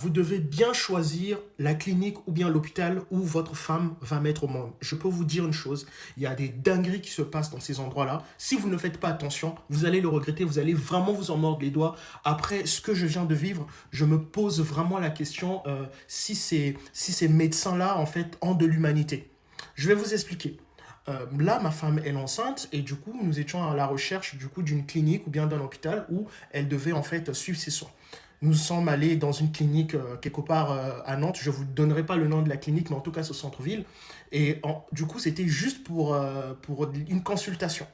Vous devez bien choisir la clinique ou bien l'hôpital où votre femme va mettre au monde. Je peux vous dire une chose, il y a des dingueries qui se passent dans ces endroits-là. Si vous ne faites pas attention, vous allez le regretter, vous allez vraiment vous en mordre les doigts. Après ce que je viens de vivre, je me pose vraiment la question si ces médecins-là, en fait, ont de l'humanité. Je vais vous expliquer. Là, ma femme est enceinte et du coup, nous étions à la recherche du coup d'une clinique ou bien d'un hôpital où elle devait en fait suivre ses soins. Nous sommes allés dans une clinique quelque part à Nantes. Je ne vous donnerai pas le nom de la clinique, mais en tout cas, c'est au centre-ville. Et du coup, c'était juste pour une consultation.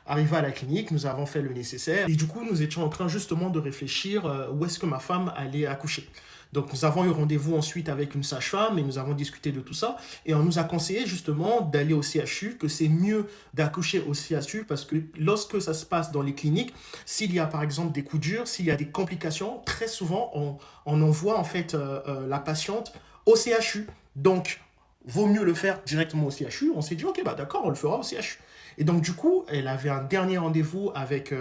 Arrivé à la clinique, nous avons fait le nécessaire. Et du coup, nous étions en train justement de réfléchir où est-ce que ma femme allait accoucher. Donc, nous avons eu rendez-vous ensuite avec une sage-femme et nous avons discuté de tout ça. Et on nous a conseillé justement d'aller au CHU, que c'est mieux d'accoucher au CHU parce que lorsque ça se passe dans les cliniques, s'il y a par exemple des coups durs, s'il y a des complications, très souvent on envoie en fait la patiente au CHU. Donc, vaut mieux le faire directement au CHU. On s'est dit, ok, bah d'accord, on le fera au CHU. Et donc, du coup, elle avait un dernier rendez-vous avec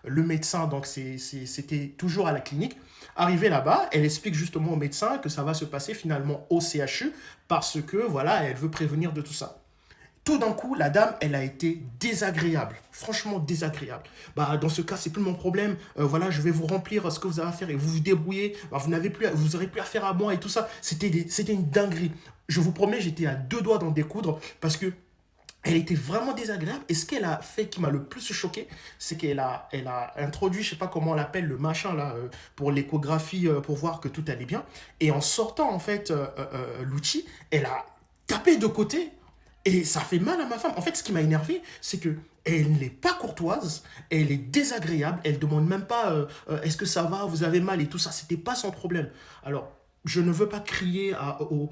le médecin, donc c'était toujours à la clinique. Arrivée là-bas, elle explique justement au médecin que ça va se passer finalement au CHU parce que, voilà, elle veut prévenir de tout ça. Tout d'un coup, la dame, elle a été désagréable, franchement désagréable. Bah, dans ce cas, c'est plus mon problème. Voilà, je vais vous remplir ce que vous avez à faire et vous vous débrouillez. Bah, vous aurez plus affaire à moi et tout ça. C'était une dinguerie. Je vous promets, j'étais à deux doigts d'en découdre parce que elle était vraiment désagréable. Et ce qu'elle a fait qui m'a le plus choqué, c'est qu'elle a introduit, je sais pas comment on l'appelle, le machin là, pour l'échographie, pour voir que tout allait bien. Et en sortant en fait l'outil, elle a tapé de côté et ça fait mal à ma femme. En fait, ce qui m'a énervé, c'est que elle n'est pas courtoise, elle est désagréable, elle demande même pas est-ce que ça va, vous avez mal et tout ça. C'était pas son problème. Alors, je ne veux pas crier au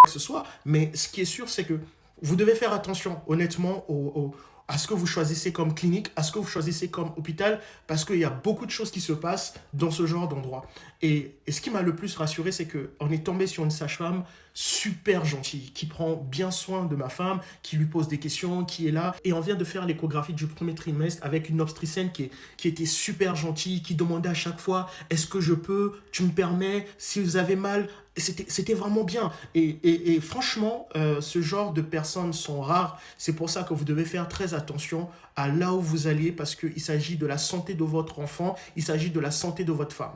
que ce soit, mais ce qui est sûr, c'est que vous devez faire attention, honnêtement, à ce que vous choisissez comme clinique, à ce que vous choisissez comme hôpital, parce qu'il y a beaucoup de choses qui se passent dans ce genre d'endroit. Et ce qui m'a le plus rassuré, c'est qu'on est tombé sur une sage-femme super gentille, qui prend bien soin de ma femme, qui lui pose des questions, qui est là. Et on vient de faire l'échographie du premier trimestre avec une obstétricienne qui était super gentille, qui demandait à chaque fois, est-ce que je peux, tu me permets, si vous avez mal, c'était vraiment bien. Et franchement, ce genre de personnes sont rares. C'est pour ça que vous devez faire très attention à là où vous allez parce qu'il s'agit de la santé de votre enfant, il s'agit de la santé de votre femme.